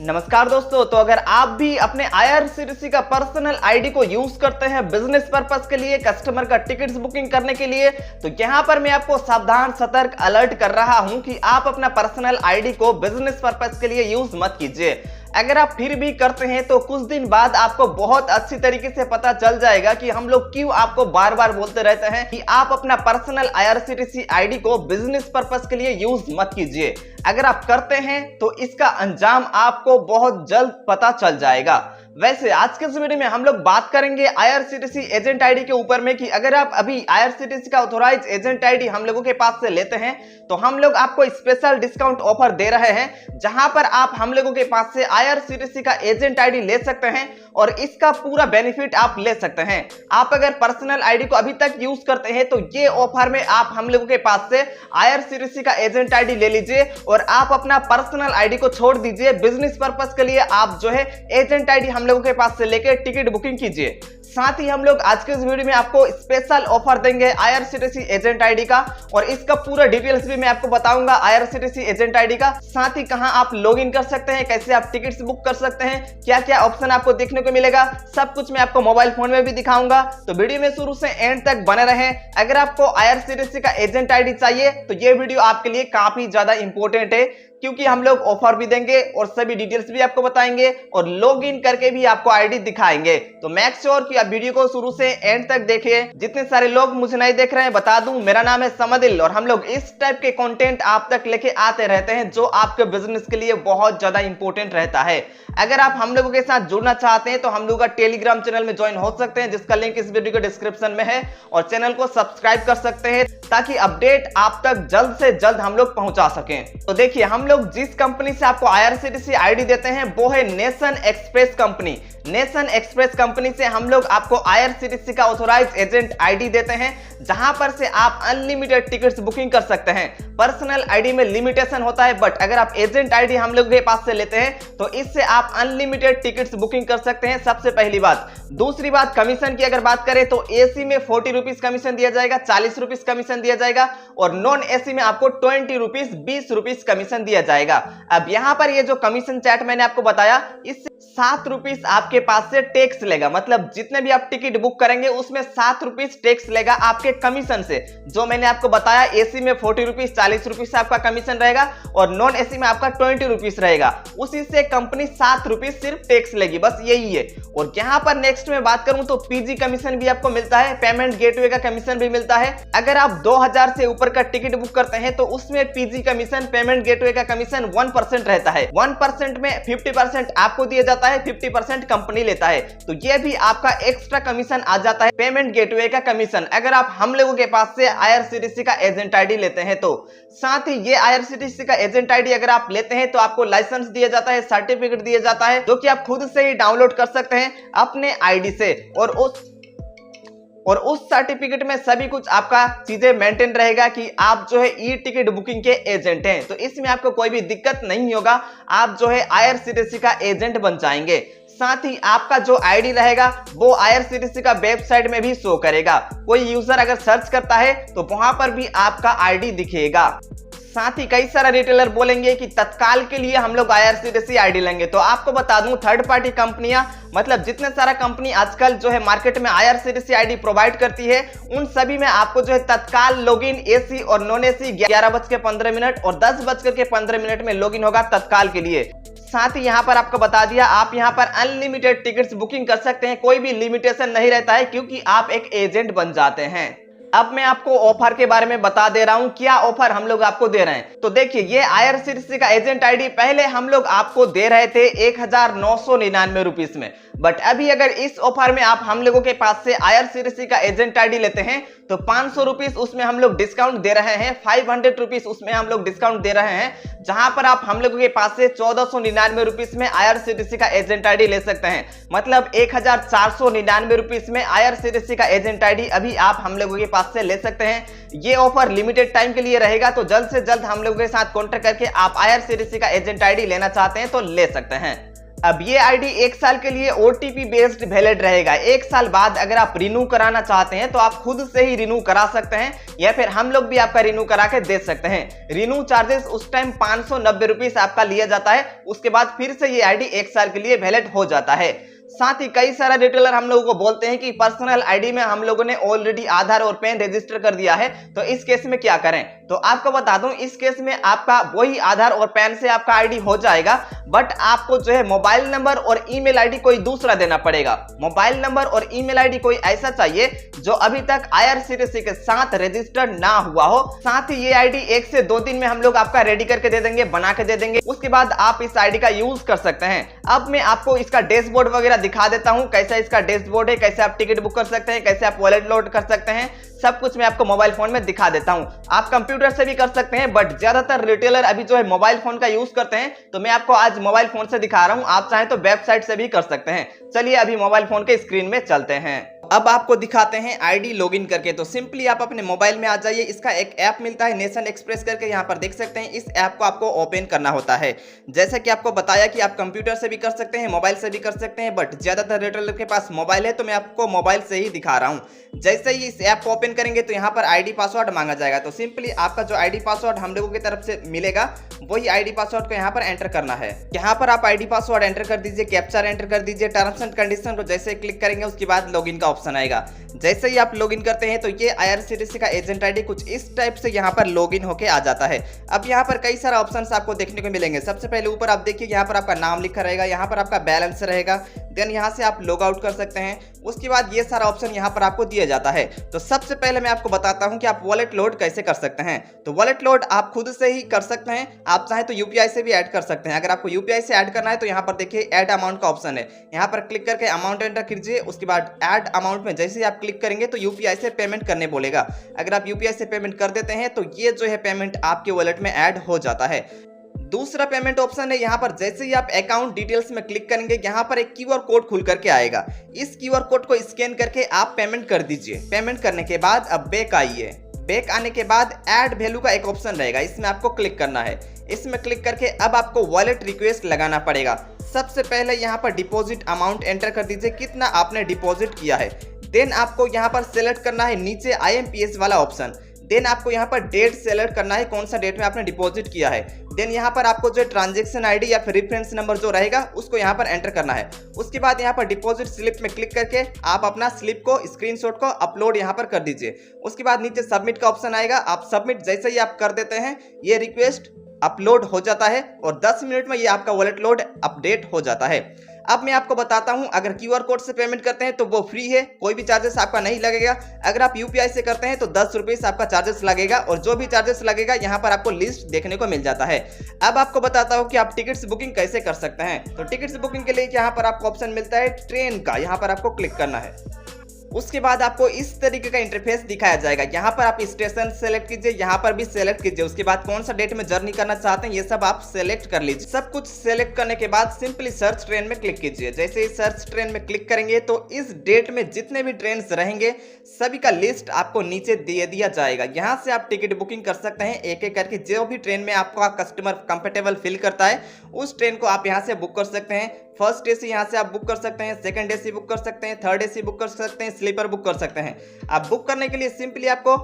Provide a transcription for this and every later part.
नमस्कार दोस्तों। तो अगर आप भी अपने आईआरसीटीसी का पर्सनल आईडी को यूज करते हैं बिजनेस पर्पस के लिए, कस्टमर का टिकट्स बुकिंग करने के लिए, तो यहाँ पर मैं आपको सावधान सतर्क अलर्ट कर रहा हूं कि आप अपना पर्सनल आईडी को बिजनेस पर्पस के लिए यूज मत कीजिए। अगर आप फिर भी करते हैं तो कुछ दिन बाद आपको बहुत अच्छी तरीके से पता चल जाएगा कि हम लोग क्यों आपको बार बार बोलते रहते हैं कि आप अपना पर्सनल आईआरसीटीसी आईडी को बिजनेस पर्पस के लिए यूज मत कीजिए। अगर आप करते हैं तो इसका अंजाम आपको बहुत जल्द पता चल जाएगा। वैसे आज के इस वीडियो में हम लोग बात करेंगे आईआरसीटीसी एजेंट आईडी के ऊपर में कि अगर आप अभी आईआरसीटीसी का ऑथोराइज एजेंट आईडी हम लोगों के पास से लेते हैं तो हम लोग आपको स्पेशल डिस्काउंट ऑफर दे रहे हैं, जहां पर आप हम लोगों के पास से आईआरसीटीसी का एजेंट आईडी ले सकते हैं और इसका पूरा बेनिफिट आप ले सकते हैं। आप अगर पर्सनल आईडी को अभी तक यूज करते हैं तो ये ऑफर में आप हम लोगों के पास से आईआरसीटीसी का एजेंट आईडी ले लीजिए और आप अपना पर्सनल आईडी को छोड़ दीजिए। बिजनेस पर्पस के लिए आप जो है एजेंट आईडी हम लोगों के पास से लेकर टिकट बुकिंग कीजिए। साथ ही हम लोग आज के इस वीडियो में आपको स्पेशल ऑफर देंगे आईआरसीटीसी एजेंट आईडी का और इसका पूरा डिटेल्स भी मैं आपको बताऊंगा आईआरसीटीसी एजेंट आईडी का। साथ ही कहां आप लॉगिन कर सकते हैं, कैसे आप टिकट्स बुक कर सकते हैं, क्या क्या ऑप्शन आपको देखने को मिलेगा, सब कुछ मैं आपको मोबाइल फोन में भी दिखाऊंगा। तो वीडियो में शुरू से एंड तक बने रहें। अगर आपको आईआरसीटीसी का एजेंट आईडी चाहिए तो ये वीडियो आपके लिए काफी ज्यादा इंपॉर्टेंट है, क्योंकि हम लोग ऑफर भी देंगे और सभी डिटेल्स भी आपको बताएंगे और लॉग इन करके भी आपको आईडी दिखाएंगे। तो मेक श्योर कि आप वीडियो को शुरू से एंड तक देखिए। जितने सारे लोग मुझे नहीं देख रहे हैं बता दूं, मेरा नाम है समदिल और हम लोग इस टाइप के कंटेंट आप तक लेके आते रहते हैं जो आपके बिजनेस के लिए बहुत ज्यादा इंपॉर्टेंट रहता है। अगर आप हम लोगों के साथ जुड़ना चाहते हैं तो हम लोग का टेलीग्राम चैनल में ज्वाइन हो सकते हैं, जिसका लिंक इस वीडियो के डिस्क्रिप्शन में है, और चैनल को सब्सक्राइब कर सकते हैं ताकि अपडेट आप तक जल्द से जल्द हम लोग पहुंचा सकें। तो देखिए, हम लोग जिस कंपनी से आपको आईआरसीटीसी आईडी देते हैं वो है nation express company. Nation express company से हम लोग आपको आईआरसीटीसी का ऑथोराइज एजेंट आईडी देते हैं, जहां पर से आप अनलिमिटेड टिकट्स बुकिंग कर सकते हैं। पर्सनल आईडी में लिमिटेशन होता है, बट अगर आप एजेंट आईडी हम लोग के पास से लेते हैं तो इससे आप अनलिमिटेड टिकट्स बुकिंग कर सकते हैं। सबसे पहली बात। दूसरी बात, कमीशन की अगर बात करें तो एसी में 40 रुपीज कमीशन दिया जाएगा, 40 रुपीज कमीशन दिया जाएगा, और नॉन एसी में आपको 20 रुपीज 20 रुपीज कमीशन दिया जाएगा। अब यहां पर ये जो कमीशन चार्ट मैंने आपको बताया, इससे 7 रुपीज आपके पास से टैक्स लेगा। मतलब जितने भी आप टिकट बुक करेंगे उसमें 7 रुपीज टैक्स लेगा आपके कमीशन से। जो मैंने आपको बताया, एसी में 40 रुपीज 40 रुपीज से आपका कमीशन रहेगा और नॉन एसी में आपका 20 रुपीज रहेगा। उसी से कंपनी 7 रुपीज सिर्फ टैक्स लेगी, बस यही है। और यहां पर नेक्स्ट में बात करूं तो पीजी कमीशन भी आपको मिलता है, पेमेंट गेटवे का कमीशन भी मिलता है। अगर आप 2000 से ऊपर का टिकट बुक करते हैं तो उसमें पीजी कमीशन, पेमेंट गेटवे का कमीशन 1% रहता है। 1% में 50% आपको दिया जाता है, 50% कंपनी लेता है। तो ये भी आपका एक्स्ट्रा कमीशन आ जाता है, पेमेंट गेटवे का कमीशन, अगर आप हम लोगों के पास से आईआरसीटीसी का एजेंट आईडी लेते हैं तो। साथ ही ये आईआरसीटीसी का एजेंट आईडी अगर आप लेते हैं तो आपको लाइसेंस दिया जाता है, सर्टिफिकेट दिया जाता है, जो कि आप खुद से ही डाउनलोड कर सकते हैं अपने आईडी से। और उस सर्टिफिकेट में सभी कुछ आपका चीजें मेंटेन रहेगा कि आप जो है ई टिकट बुकिंग के एजेंट हैं। तो इसमें आपको कोई भी दिक्कत नहीं होगा, आप जो है आईआरसीटीसी का एजेंट बन जाएंगे। साथ ही आपका जो आईडी रहेगा वो आईआरसीटीसी का वेबसाइट में भी शो करेगा। कोई यूजर अगर सर्च करता है तो वहां पर भी आपका आईडी दिखेगा। साथ ही कई सारा रिटेलर बोलेंगे कि तत्काल के लिए हम लोग आईआरसीटीसी आईडी लेंगे, तो आपको बता दूं थर्ड पार्टी कंपनियां, मतलब जितने सारा कंपनी आजकल जो है मार्केट में आईआरसीटीसी आईडी प्रोवाइड करती है, उन सभी में आपको जो है तत्काल लॉगिन एसी और नॉन एसी 11:15 और 10:15 में लॉगिन होगा तत्काल के लिए। साथ ही यहाँ पर आपको बता दिया, आप यहाँ पर अनलिमिटेड टिकट्स बुकिंग कर सकते हैं, कोई भी लिमिटेशन नहीं रहता है, क्योंकि आप एक एजेंट बन जाते हैं। अब मैं आपको ऑफर के बारे में बता दे रहा हूं, क्या ऑफर हम लोग आपको दे रहे हैं। तो देखिए, ये आईआरसीटीसी का एजेंट आईडी पहले हम लोग आपको दे रहे थे 1999 रुपीज में, बट अभी अगर इस ऑफर में आप हम लोगों के पास से आईआरसीटीसी का एजेंट आईडी लेते हैं तो 500 रुपीज उसमें हम लोग डिस्काउंट दे रहे हैं, 500 रुपीज उसमें हम लोग डिस्काउंट दे रहे हैं, जहां पर आप हम लोगों के पास से 1499 रुपीज में आईआरसीटीसी का एजेंट आईडी ले सकते हैं। मतलब 1499 रुपीज में आईआरसीटीसी का एजेंट आईडी अभी आप हम लोगों के पास से ले सकते हैं। ये ऑफर लिमिटेड टाइम के लिए रहेगा, तो जल्द से जल्द हम लोगों के साथ कॉन्टेक्ट करके आप आईआरसीटीसी का एजेंट आईडी लेना चाहते हैं तो ले सकते हैं। अब ये आईडी 1 साल के लिए ओटीपी बेस्ड वैलिड रहेगा। 1 साल बाद अगर आप रिन्यू कराना चाहते हैं तो आप खुद से ही रिन्यू करा सकते हैं या फिर हम लोग भी आपका रिन्यू करा के दे सकते हैं। रिन्यू चार्जेस उस टाइम 590 रुपीस आपका लिया जाता है। उसके बाद फिर से ये आईडी 1 साल के लिए वैलिड हो जाता है। साथ ही कई सारा रिटेलर हम लोगों को बोलते हैं कि पर्सनल आईडी में हम लोगों ने ऑलरेडी आधार और पैन रजिस्टर कर दिया है, तो इस केस में क्या करें। तो आपको बता दूं, इस केस में आपका वही आधार और पैन से आपका आईडी हो जाएगा, बट आपको जो है मोबाइल नंबर और ईमेल आईडी कोई दूसरा देना पड़ेगा। मोबाइल नंबर और ईमेल आईडी कोई ऐसा चाहिए जो अभी तक आईआरसीटीसी के साथ रजिस्टर्ड ना हुआ हो। साथ ही ये आईडी 1 से 2 दिन में हम लोग आपका रेडी करके दे देंगे, बना के दे देंगे। उसके बाद आप इस आईडी का यूज कर सकते हैं। अब मैं आपको इसका डैशबोर्ड वगैरह दिखा देता हूं, कैसा इसका डैशबोर्ड है, कैसे आप टिकट बुक कर सकते हैं, कैसे आप वॉलेट लोड कर सकते हैं, सब कुछ मैं आपको मोबाइल फोन में दिखा देता हूं। आप कंप्यूटर से भी कर सकते हैं, बट ज्यादातर रिटेलर अभी जो है मोबाइल फोन का यूज करते हैं, तो मैं आपको आज मोबाइल फोन से दिखा रहा हूं। आप चाहें तो वेबसाइट से भी कर सकते हैं। चलिए अभी मोबाइल फोन के स्क्रीन में चलते हैं। अब आपको दिखाते हैं आईडी लॉगिन करके। तो सिंपली आप अपने मोबाइल में आ जाइए। इसका एक ऐप मिलता है नेशन एक्सप्रेस करके, यहाँ पर देख सकते हैं। इस ऐप को आपको ओपन करना होता है। जैसा कि आपको बताया कि आप कंप्यूटर से भी कर सकते हैं, मोबाइल से भी कर सकते हैं, बट ज्यादातर रिटेलर के पास मोबाइल है, तो मैं आपको मोबाइल से ही दिखा रहा हूँ। जैसे ही इस ऐप को ओपन करेंगे तो यहाँ पर आईडी पासवर्ड मांगा जाएगा। तो सिंपली आपका जो आईडी पासवर्ड हम लोगों की तरफ से मिलेगा, वही आईडी पासवर्ड को यहाँ पर एंटर करना है। यहाँ पर आप आईडी पासवर्ड एंटर कर दीजिए, कैप्चा एंटर कर दीजिए। टर्म्स एंड कंडीशन को जैसे क्लिक करेंगे उसके बाद लॉगिन का ऑप्शन आएगा। जैसे ही आप लॉगिन करते हैं तो ये आईआरसीटीसी का एजेंट आईडी कुछ इस टाइप से यहाँ पर लॉगिन होके आ जाता है। अब यहाँ पर कई सारे ऑप्शंस आपको देखने को मिलेंगे। सबसे पहले ऊपर आप देखिए, यहाँ पर आपका नाम लिखा रहेगा, यहाँ पर आपका बैलेंस रहेगा, देन यहाँ से आप लॉग आउट कर सकते हैं। उसके बाद ये सारा ऑप्शन यहाँ पर आपको दिया जाता है। तो सबसे पहले मैं आपको बताता हूँ कि आप वॉलेट लोड कैसे कर सकते हैं। तो वॉलेट लोड आप खुद से ही कर सकते हैं, आप चाहें तो यूपीआई से भी ऐड कर सकते हैं। अगर आपको यूपीआई से ऐड करना है तो यहाँ पर देखिए ऐड अमाउंट का ऑप्शन है, यहाँ पर क्लिक करके अमाउंट एंटर कीजिए। उसके बाद ऐड अमाउंट में जैसे ही आप क्लिक करेंगे तो यूपीआई से पेमेंट करने बोलेगा। अगर आप यूपीआई से पेमेंट कर देते हैं तो ये जो है पेमेंट आपके वॉलेट में ऐड हो जाता है। दूसरा पेमेंट ऑप्शन है, यहाँ पर जैसे ही आप अकाउंट डिटेल्स में क्लिक करेंगे, यहाँ पर एक क्यूआर कोड खुल करके आएगा। इस क्यूआर कोड को स्कैन करके आप पेमेंट कर दीजिए। पेमेंट करने के बाद अब बैक आइए। बैक आने के बाद ऐड वैल्यू का एक ऑप्शन रहेगा, इसमें आपको क्लिक करना है। इसमें क्लिक करके अब आपको वॉलेट रिक्वेस्ट लगाना पड़ेगा। सबसे पहले यहाँ पर डिपॉजिट अमाउंट एंटर कर दीजिए, कितना आपने डिपॉजिट किया है। देन आपको यहाँ पर सेलेक्ट करना है नीचे IMPS वाला ऑप्शन। देन आपको यहाँ पर डेट सेलेक्ट करना है, कौन सा डेट में आपने डिपॉजिट किया है। देन यहाँ पर आपको जो ट्रांजैक्शन आईडी या फिर रेफरेंस नंबर जो रहेगा उसको यहाँ पर एंटर करना है। उसके बाद यहाँ पर डिपॉजिट स्लिप में क्लिक करके आप अपना स्लिप को स्क्रीनशॉट को अपलोड यहाँ पर कर दीजिए। उसके बाद नीचे सबमिट का ऑप्शन आएगा, आप सबमिट जैसे ही आप कर देते हैं ये रिक्वेस्ट अपलोड हो जाता है और 10 मिनट में ये आपका वॉलेट लोड अपडेट हो जाता है। अब मैं आपको बताता हूं, अगर क्यूआर कोड से पेमेंट करते हैं तो वो फ्री है, कोई भी चार्जेस आपका नहीं लगेगा। अगर आप यूपीआई से करते हैं तो 10 रुपीस आपका चार्जेस लगेगा और जो भी चार्जेस लगेगा यहाँ पर आपको लिस्ट देखने को मिल जाता है। अब आपको बताता हूँ कि आप टिकट्स बुकिंग कैसे कर सकते हैं। तो टिकट्स बुकिंग के लिए यहाँ पर आपको ऑप्शन मिलता है ट्रेन का, यहाँ पर आपको क्लिक करना है। उसके बाद आपको इस तरीके का इंटरफेस दिखाया जाएगा। यहाँ पर आप स्टेशन सेलेक्ट कीजिए, यहाँ पर भी सेलेक्ट कीजिए। उसके बाद कौन सा डेट में जर्नी करना चाहते हैं ये सब आप सेलेक्ट कर लीजिए। सब कुछ सेलेक्ट करने के बाद सिंपली सर्च ट्रेन में क्लिक कीजिए। जैसे ही सर्च ट्रेन में क्लिक करेंगे तो इस डेट में जितने भी ट्रेन रहेंगे सभी का लिस्ट आपको नीचे दे दिया जाएगा। यहाँ से आप टिकट बुकिंग कर सकते हैं एक एक करके। जो भी ट्रेन में आपका कस्टमर कंफर्टेबल फील करता है उस ट्रेन को आप यहाँ से बुक कर सकते हैं। फर्स्ट एसी यहाँ से आप बुक कर सकते हैं, सेकंड एसी बुक कर सकते हैं, थर्ड एसी बुक कर सकते हैं, स्लीपर बुक कर सकते हैं। आप बुक करने के लिए सिंपली आपको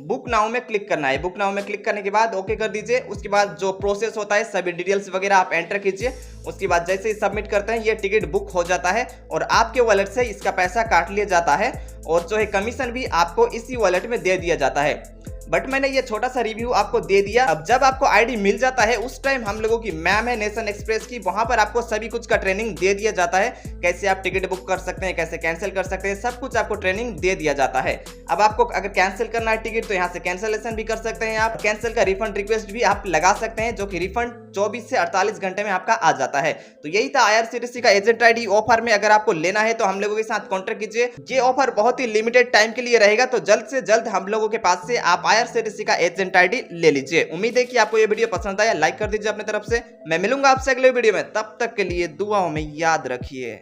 बुक नाउ में क्लिक करना है। बुक नाउ में क्लिक करने के बाद ओके कर दीजिए। उसके बाद जो प्रोसेस होता है सभी डिटेल्स वगैरह आप एंटर कीजिए। उसके बाद जैसे ही सबमिट करते हैं ये टिकट बुक हो जाता है और आपके वॉलेट से इसका पैसा काट लिया जाता है और जो है कमीशन भी आपको इसी वॉलेट में दे दिया जाता है। बट मैंने ये छोटा सा रिव्यू आपको दे दिया। अब जब आपको आईडी मिल जाता है उस टाइम हम लोगों की मैम है नेशन एक्सप्रेस की, वहां पर आपको सभी कुछ का ट्रेनिंग दे दिया जाता है। कैसे आप टिकट बुक कर सकते हैं, कैसे कैंसिल कर सकते हैं, सब कुछ आपको ट्रेनिंग दे दिया जाता है। अब आपको अगर कैंसिल करना है टिकट तो यहाँ से कैंसिलेशन भी कर सकते हैं। आप कैंसिल का रिफंड रिक्वेस्ट भी आप लगा सकते हैं, जो कि रिफंड 24 से 48 घंटे में आपका आ जाता है। तो यही था आईआरसीटीसी का एजेंट आईडी ऑफर में। अगर आपको लेना है तो हम लोगों के साथ कॉन्टेक्ट कीजिए। ये ऑफर बहुत ही लिमिटेड टाइम के लिए रहेगा, तो जल्द से जल्द हम लोगों के पास से आप आईआरसीटीसी का एजेंट आईडी ले लीजिए। उम्मीद है कि आपको ये वीडियो पसंद आया, लाइक कर दीजिए अपनी तरफ से। मैं मिलूंगा आपसे अगले वीडियो में, तब तक के लिए दुआओं में याद रखिए।